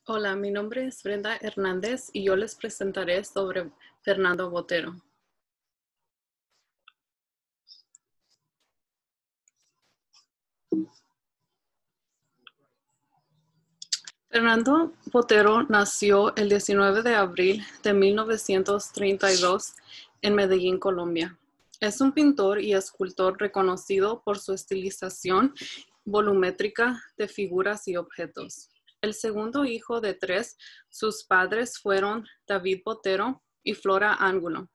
Hola, mi nombre es Brenda Hernández y yo les presentaré sobre Fernando Botero. Fernando Botero nació el 19 de abril de 1932 en Medellín, Colombia. Es un pintor y escultor reconocido por su estilización volumétrica de figuras y objetos. El segundo hijo de tres, sus padres fueron David Botero y Flora Ángulo.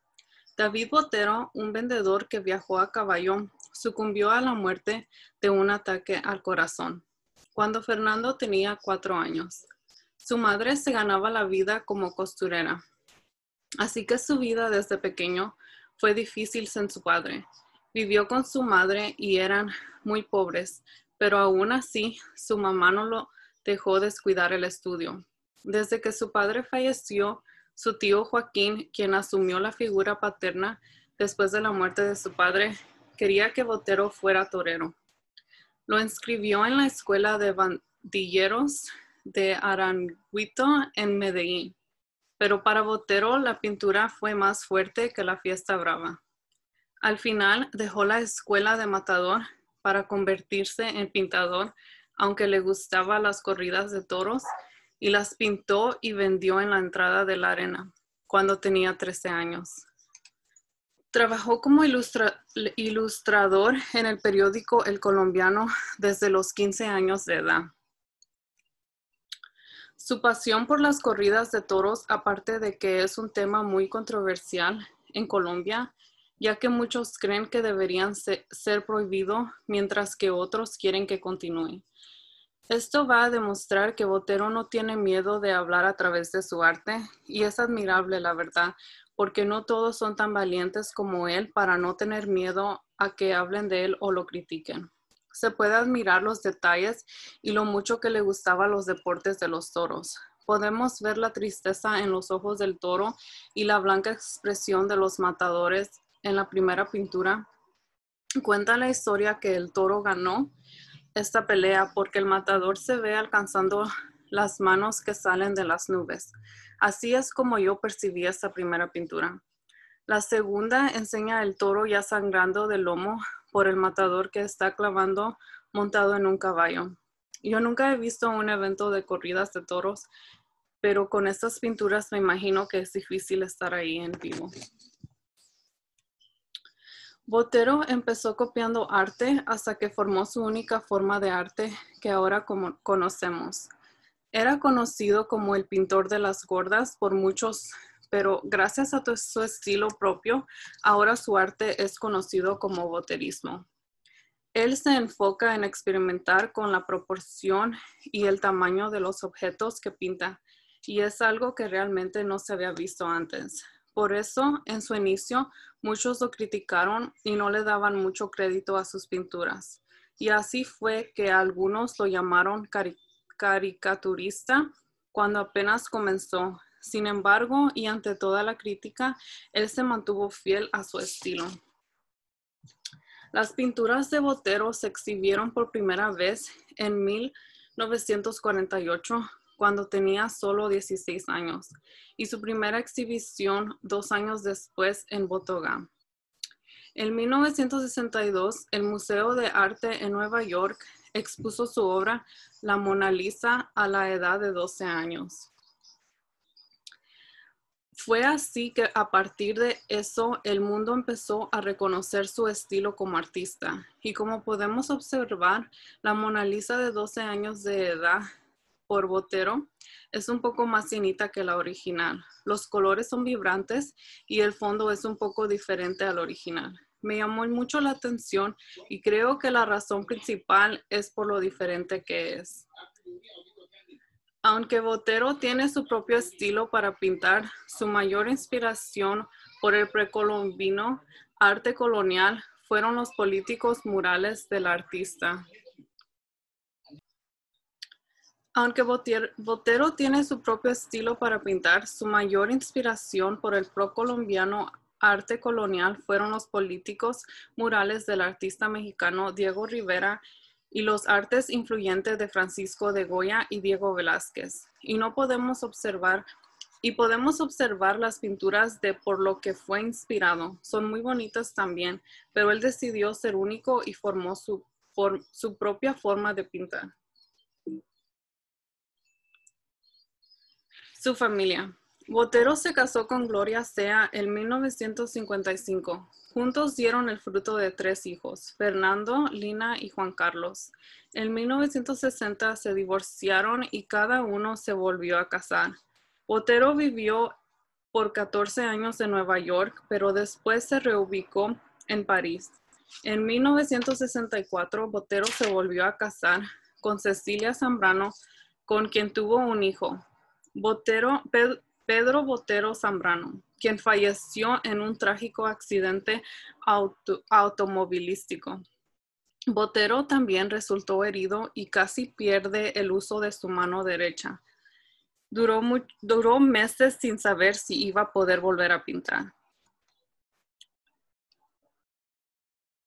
David Botero, un vendedor que viajó a caballo, sucumbió a la muerte de un ataque al corazón cuando Fernando tenía 4 años. Su madre se ganaba la vida como costurera, así que su vida desde pequeño fue difícil sin su padre. Vivió con su madre y eran muy pobres, pero aún así su mamá no lo dejó descuidar el estudio. Desde que su padre falleció, su tío Joaquín, quien asumió la figura paterna después de la muerte de su padre, quería que Botero fuera torero. Lo inscribió en la escuela de bandilleros de Aranguito en Medellín, pero para Botero la pintura fue más fuerte que la fiesta brava. Al final dejó la escuela de matador para convertirse en pintador, aunque le gustaban las corridas de toros, y las pintó y vendió en la entrada de la arena cuando tenía 13 años. Trabajó como ilustrador en el periódico El Colombiano desde los 15 años de edad. Su pasión por las corridas de toros, aparte de que es un tema muy controversial en Colombia, ya que muchos creen que deberían ser prohibido, mientras que otros quieren que continúe. Esto va a demostrar que Botero no tiene miedo de hablar a través de su arte, y es admirable, la verdad, porque no todos son tan valientes como él para no tener miedo a que hablen de él o lo critiquen. Se puede admirar los detalles y lo mucho que le gustaban los deportes de los toros. Podemos ver la tristeza en los ojos del toro y la blanca expresión de los matadores en la primera pintura. Cuenta la historia que el toro ganó esta pelea porque el matador se ve alcanzando las manos que salen de las nubes. Así es como yo percibí esta primera pintura. La segunda enseña el toro ya sangrando del lomo por el matador que está clavando montado en un caballo. Yo nunca he visto un evento de corridas de toros, pero con estas pinturas me imagino que es difícil estar ahí en vivo. Botero empezó copiando arte hasta que formó su única forma de arte que ahora conocemos. Era conocido como el pintor de las gordas por muchos, pero gracias a su estilo propio, ahora su arte es conocido como boterismo. Él se enfoca en experimentar con la proporción y el tamaño de los objetos que pinta, y es algo que realmente no se había visto antes. Por eso, en su inicio, muchos lo criticaron y no le daban mucho crédito a sus pinturas. Y así fue que algunos lo llamaron caricaturista cuando apenas comenzó. Sin embargo, y ante toda la crítica, él se mantuvo fiel a su estilo. Las pinturas de Botero se exhibieron por primera vez en 1948, cuando tenía solo 16 años, y su primera exhibición 2 años después en Bogotá. En 1962, el Museo de Arte en Nueva York expuso su obra La Mona Lisa a la edad de 12 años. Fue así que a partir de eso el mundo empezó a reconocer su estilo como artista. Y como podemos observar, la Mona Lisa de 12 años de edad por Botero es un poco más finita que la original. Los colores son vibrantes y el fondo es un poco diferente al original. Me llamó mucho la atención y creo que la razón principal es por lo diferente que es. Aunque Botero tiene su propio estilo para pintar, su mayor inspiración por el precolombino arte colonial fueron los políticos murales del artista. Aunque Botero tiene su propio estilo para pintar, su mayor inspiración por el procolombiano arte colonial fueron los políticos murales del artista mexicano Diego Rivera y los artes influyentes de Francisco de Goya y Diego Velázquez. Podemos observar las pinturas de por lo que fue inspirado. Son muy bonitas también, pero él decidió ser único y formó su propia forma de pintar. Su familia. Botero se casó con Gloria Cea en 1955. Juntos dieron el fruto de 3 hijos, Fernando, Lina y Juan Carlos. En 1960 se divorciaron y cada uno se volvió a casar. Botero vivió por 14 años en Nueva York, pero después se reubicó en París. En 1964, Botero se volvió a casar con Cecilia Zambrano, con quien tuvo un hijo, Pedro Botero Zambrano, quien falleció en un trágico accidente automovilístico. Botero también resultó herido y casi pierde el uso de su mano derecha. Duró meses sin saber si iba a poder volver a pintar.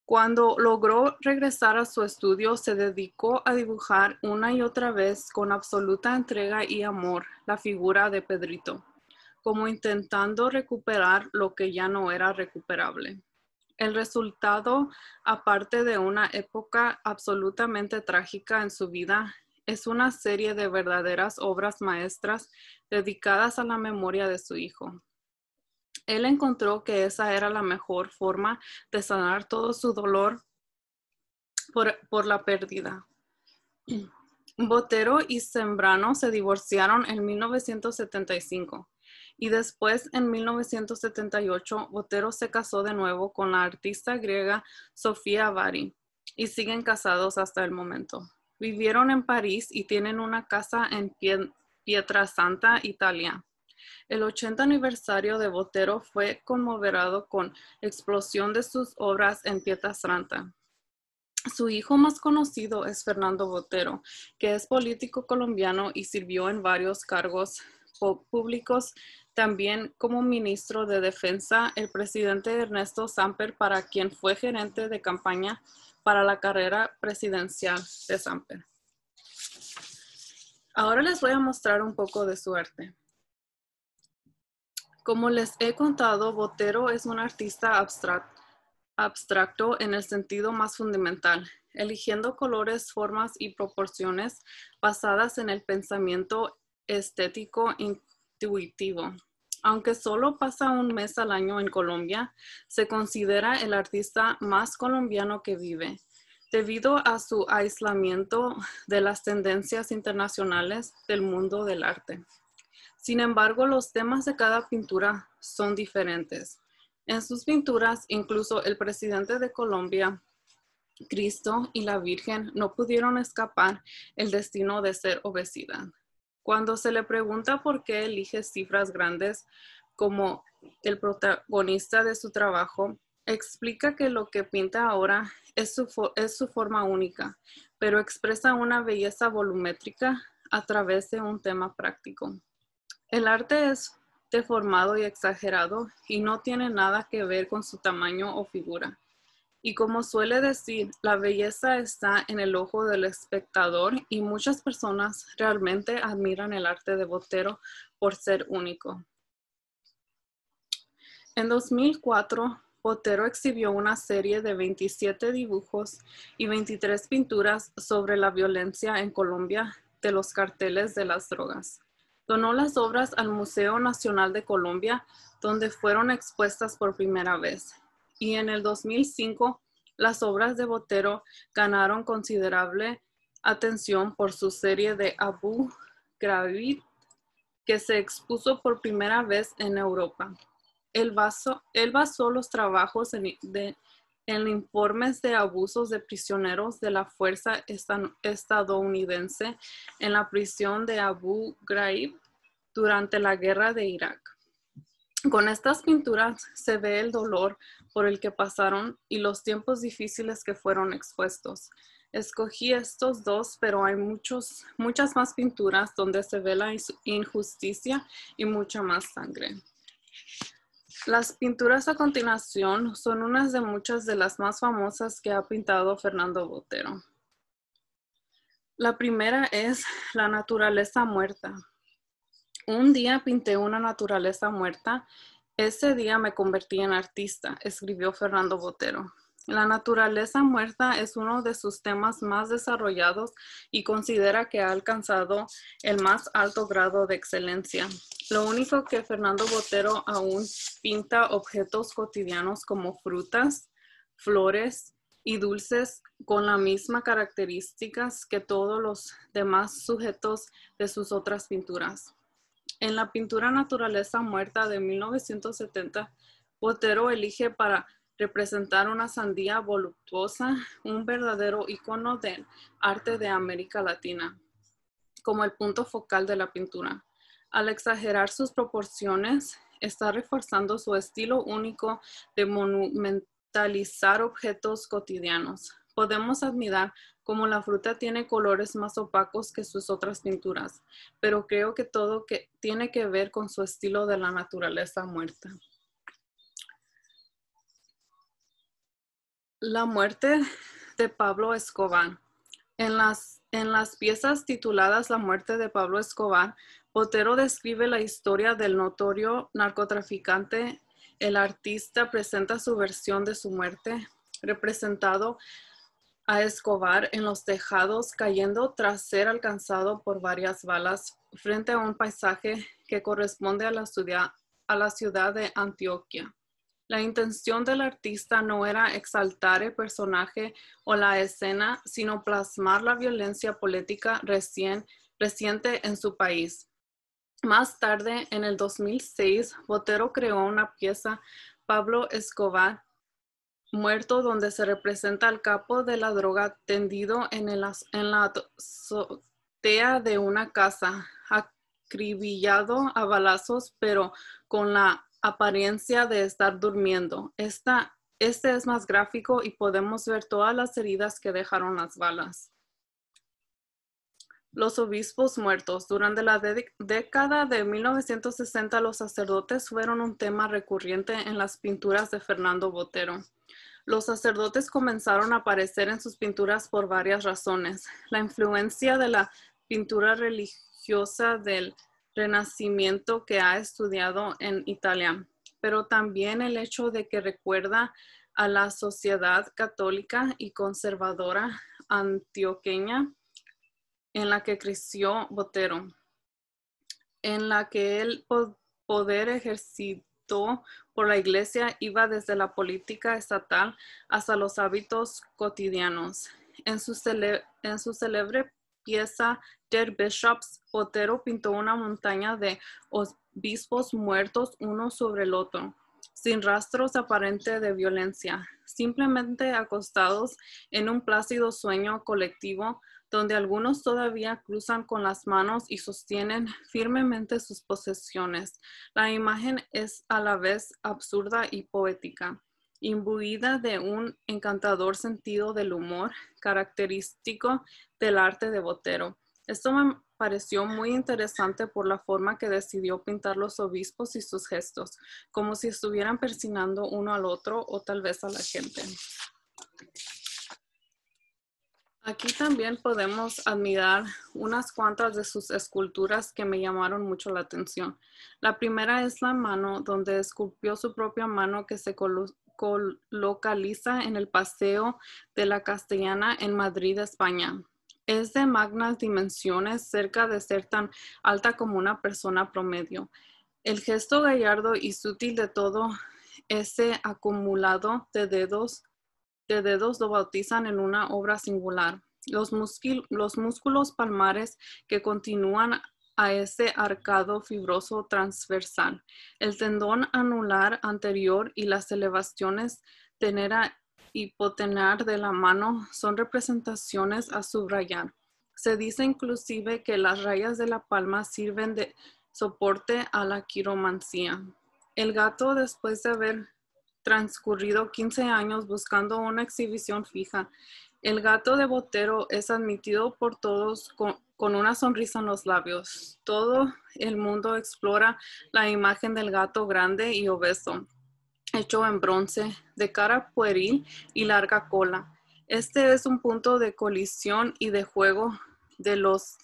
Cuando logró regresar a su estudio, se dedicó a dibujar una y otra vez con absoluta entrega y amor la figura de Pedrito, como intentando recuperar lo que ya no era recuperable. El resultado, aparte de una época absolutamente trágica en su vida, es una serie de verdaderas obras maestras dedicadas a la memoria de su hijo. Él encontró que esa era la mejor forma de sanar todo su dolor por la pérdida. Botero y Zambrano se divorciaron en 1975 y después, en 1978, Botero se casó de nuevo con la artista griega Sofía Vari y siguen casados hasta el momento. Vivieron en París y tienen una casa en Pietrasanta, Italia. El 80 aniversario de Botero fue conmemorado con exposición de sus obras en Pietrasanta. Su hijo más conocido es Fernando Botero, que es político colombiano y sirvió en varios cargos públicos, también como ministro de Defensa, el presidente Ernesto Samper, para quien fue gerente de campaña para la carrera presidencial de Samper. Ahora les voy a mostrar un poco de su arte. Como les he contado, Botero es un artista abstracto en el sentido más fundamental, eligiendo colores, formas y proporciones basadas en el pensamiento estético intuitivo. Aunque solo pasa un mes al año en Colombia, se considera el artista más colombiano que vive, debido a su aislamiento de las tendencias internacionales del mundo del arte. Sin embargo, los temas de cada pintura son diferentes. En sus pinturas, incluso el presidente de Colombia, Cristo y la Virgen no pudieron escapar el destino de ser obesidad. Cuando se le pregunta por qué elige cifras grandes como el protagonista de su trabajo, explica que lo que pinta ahora es su forma única, pero expresa una belleza volumétrica a través de un tema práctico. El arte es deformado y exagerado y no tiene nada que ver con su tamaño o figura. Y como suele decir, la belleza está en el ojo del espectador y muchas personas realmente admiran el arte de Botero por ser único. En 2004, Botero exhibió una serie de 27 dibujos y 23 pinturas sobre la violencia en Colombia de los carteles de las drogas. Donó las obras al Museo Nacional de Colombia, donde fueron expuestas por primera vez. Y en el 2005, las obras de Botero ganaron considerable atención por su serie de Abu Ghraib, que se expuso por primera vez en Europa. Él basó los trabajos en informes de abusos de prisioneros de la fuerza estadounidense en la prisión de Abu Ghraib durante la guerra de Irak. Con estas pinturas se ve el dolor por el que pasaron y los tiempos difíciles que fueron expuestos. Escogí estos dos, pero hay muchas más pinturas donde se ve la injusticia y mucha más sangre. Las pinturas a continuación son unas de muchas de las más famosas que ha pintado Fernando Botero. La primera es la naturaleza muerta. Un día pinté una naturaleza muerta. Ese día me convertí en artista, escribió Fernando Botero. La naturaleza muerta es uno de sus temas más desarrollados y considera que ha alcanzado el más alto grado de excelencia. Lo único que Fernando Botero aún pinta objetos cotidianos como frutas, flores y dulces con las mismas características que todos los demás sujetos de sus otras pinturas. En la pintura Naturaleza Muerta de 1970, Botero elige para representar una sandía voluptuosa, un verdadero icono del arte de América Latina, como el punto focal de la pintura. Al exagerar sus proporciones, está reforzando su estilo único de monumentalizar objetos cotidianos. Podemos admirar cómo la fruta tiene colores más opacos que sus otras pinturas, pero creo que todo tiene que ver con su estilo de la naturaleza muerta. La muerte de Pablo Escobar. En las piezas tituladas La muerte de Pablo Escobar, Botero describe la historia del notorio narcotraficante. El artista presenta su versión de su muerte, representado a Escobar en los tejados cayendo tras ser alcanzado por varias balas frente a un paisaje que corresponde a la ciudad de Antioquia. La intención del artista no era exaltar el personaje o la escena, sino plasmar la violencia política reciente en su país. Más tarde, en el 2006, Botero creó una pieza, Pablo Escobar, muerto, donde se representa al capo de la droga tendido en la azotea de una casa, acribillado a balazos, pero con la apariencia de estar durmiendo. Este es más gráfico y podemos ver todas las heridas que dejaron las balas. Los obispos muertos. Durante la década de 1960, los sacerdotes fueron un tema recurrente en las pinturas de Fernando Botero. Los sacerdotes comenzaron a aparecer en sus pinturas por varias razones. La influencia de la pintura religiosa del Renacimiento que ha estudiado en Italia, pero también el hecho de que recuerda a la sociedad católica y conservadora antioqueña en la que creció Botero, en la que el poder ejercido por la iglesia iba desde la política estatal hasta los hábitos cotidianos. En su célebre pieza Dead Bishops, Botero pintó una montaña de obispos muertos uno sobre el otro, sin rastros aparentes de violencia, simplemente acostados en un plácido sueño colectivo donde algunos todavía cruzan con las manos y sostienen firmemente sus posesiones. La imagen es a la vez absurda y poética, imbuida de un encantador sentido del humor característico del arte de Botero. Esto me pareció muy interesante por la forma que decidió pintar los obispos y sus gestos, como si estuvieran persignando uno al otro o tal vez a la gente. Aquí también podemos admirar unas cuantas de sus esculturas que me llamaron mucho la atención. La primera es la mano, donde esculpió su propia mano que se localiza en el Paseo de la Castellana en Madrid, España. Es de magnas dimensiones, cerca de ser tan alta como una persona promedio. El gesto gallardo y sutil de todo ese acumulado de dedos lo bautizan en una obra singular. Los músculos palmares que continúan a ese arcado fibroso transversal, el tendón anular anterior y las elevaciones tenera y hipotenar de la mano son representaciones a subrayar. Se dice inclusive que las rayas de la palma sirven de soporte a la quiromancía. El gato, después de haber transcurrido 15 años buscando una exhibición fija, el gato de Botero es admitido por todos con una sonrisa en los labios. Todo el mundo explora la imagen del gato grande y obeso, hecho en bronce, de cara pueril y larga cola. Este es un punto de colisión y de juego de los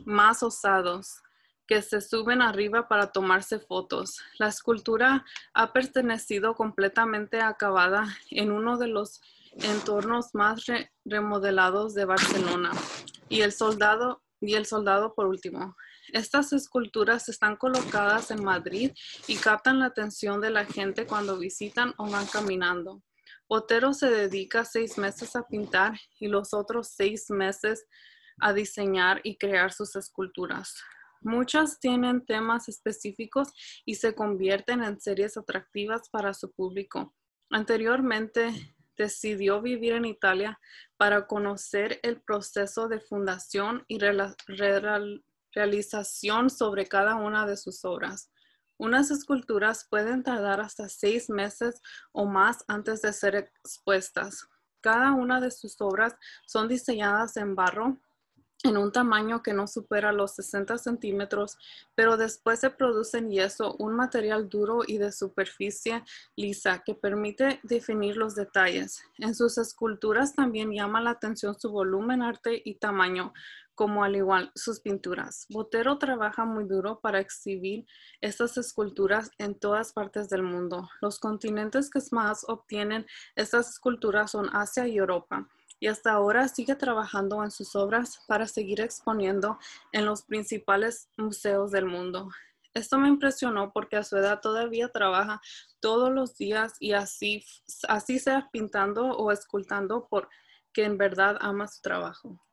más osados que se suben arriba para tomarse fotos. La escultura ha pertenecido completamente acabada en uno de los entornos más remodelados de Barcelona. Y el soldado por último. Estas esculturas están colocadas en Madrid y captan la atención de la gente cuando visitan o van caminando. Botero se dedica 6 meses a pintar y los otros 6 meses a diseñar y crear sus esculturas. Muchas tienen temas específicos y se convierten en series atractivas para su público. Anteriormente, decidió vivir en Italia para conocer el proceso de fundación y realización sobre cada una de sus obras. Unas esculturas pueden tardar hasta 6 meses o más antes de ser expuestas. Cada una de sus obras son diseñadas en barro en un tamaño que no supera los 60 centímetros, pero después se produce en yeso, un material duro y de superficie lisa que permite definir los detalles. En sus esculturas también llama la atención su volumen, arte y tamaño, como al igual sus pinturas. Botero trabaja muy duro para exhibir estas esculturas en todas partes del mundo. Los continentes que más obtienen estas esculturas son Asia y Europa. Y hasta ahora sigue trabajando en sus obras para seguir exponiendo en los principales museos del mundo. Esto me impresionó porque a su edad todavía trabaja todos los días y así sea pintando o escultando porque en verdad ama su trabajo.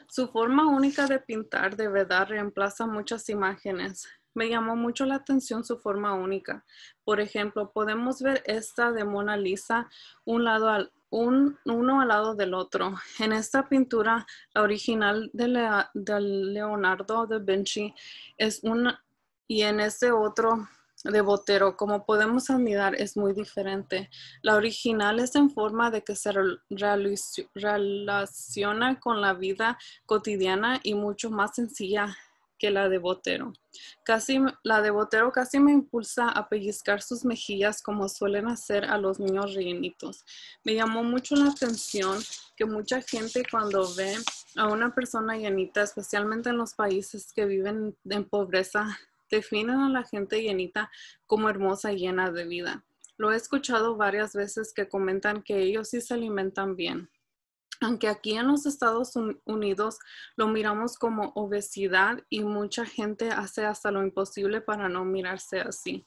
Su forma única de pintar de verdad reemplaza muchas imágenes. Me llamó mucho la atención su forma única. Por ejemplo, podemos ver esta de Mona Lisa uno al lado del otro. En esta pintura, la original de Leonardo da Vinci es una, y en este otro de Botero, como podemos admirar, es muy diferente. La original es en forma de que se relaciona con la vida cotidiana y mucho más sencilla que la de Botero. La de Botero casi me impulsa a pellizcar sus mejillas como suelen hacer a los niños rellenitos. Me llamó mucho la atención que mucha gente cuando ve a una persona llenita, especialmente en los países que viven en pobreza, definen a la gente llenita como hermosa y llena de vida. Lo he escuchado varias veces que comentan que ellos sí se alimentan bien. Aunque aquí en los Estados Unidos lo miramos como obesidad y mucha gente hace hasta lo imposible para no mirarse así.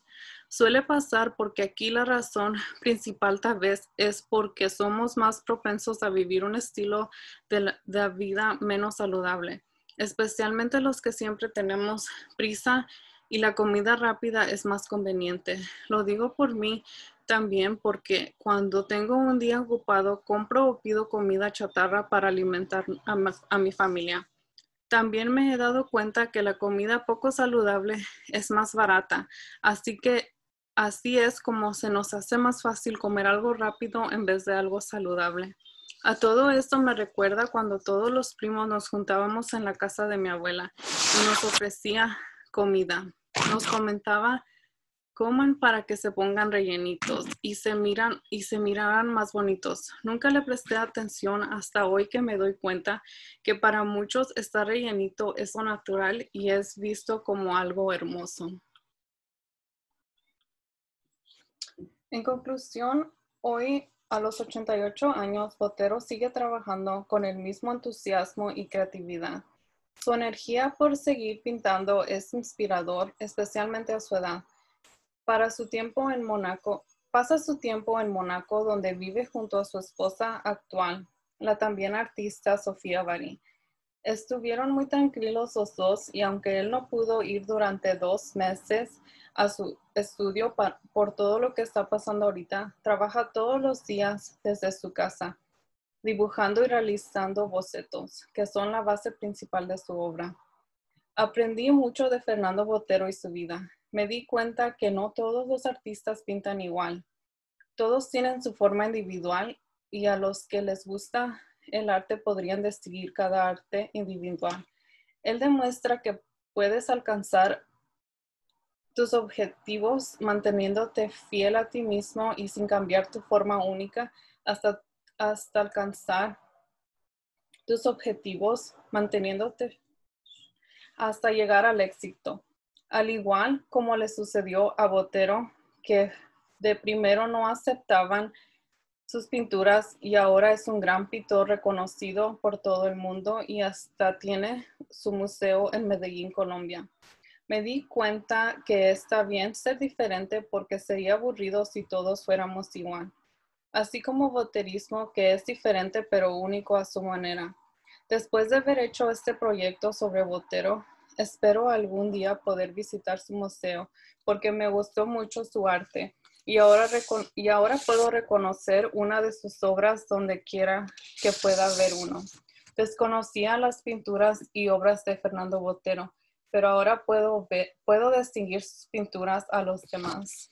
Suele pasar porque aquí la razón principal tal vez es porque somos más propensos a vivir un estilo de vida menos saludable, especialmente los que siempre tenemos prisa y la comida rápida es más conveniente. Lo digo por mí también porque cuando tengo un día ocupado, compro o pido comida chatarra para alimentar a mi familia. También me he dado cuenta que la comida poco saludable es más barata, así es como se nos hace más fácil comer algo rápido en vez de algo saludable. A todo esto me recuerda cuando todos los primos nos juntábamos en la casa de mi abuela y nos ofrecía comida. Nos comentaba: coman para que se pongan rellenitos y se miraran más bonitos. Nunca le presté atención hasta hoy que me doy cuenta que para muchos estar rellenito es lo natural y es visto como algo hermoso. En conclusión, hoy a los 88 años, Botero sigue trabajando con el mismo entusiasmo y creatividad. Su energía por seguir pintando es inspirador, especialmente a su edad. Pasa su tiempo en Mónaco, donde vive junto a su esposa actual, la también artista Sofía Bari. Estuvieron muy tranquilos los dos y aunque él no pudo ir durante 2 meses a su estudio por todo lo que está pasando ahorita, trabaja todos los días desde su casa, dibujando y realizando bocetos, que son la base principal de su obra. Aprendí mucho de Fernando Botero y su vida. Me di cuenta que no todos los artistas pintan igual. Todos tienen su forma individual y a los que les gusta el arte podrían distinguir cada arte individual. Él demuestra que puedes alcanzar tus objetivos manteniéndote fiel a ti mismo y sin cambiar tu forma única hasta alcanzar tus objetivos manteniéndote hasta llegar al éxito. Al igual como le sucedió a Botero, que de primero no aceptaban sus pinturas y ahora es un gran pintor reconocido por todo el mundo y hasta tiene su museo en Medellín, Colombia. Me di cuenta que está bien ser diferente porque sería aburrido si todos fuéramos igual. Así como boterismo que es diferente pero único a su manera. Después de haber hecho este proyecto sobre Botero, espero algún día poder visitar su museo porque me gustó mucho su arte y ahora puedo reconocer una de sus obras donde quiera que pueda ver uno. Desconocía las pinturas y obras de Fernando Botero, pero ahora puedo distinguir sus pinturas a los demás.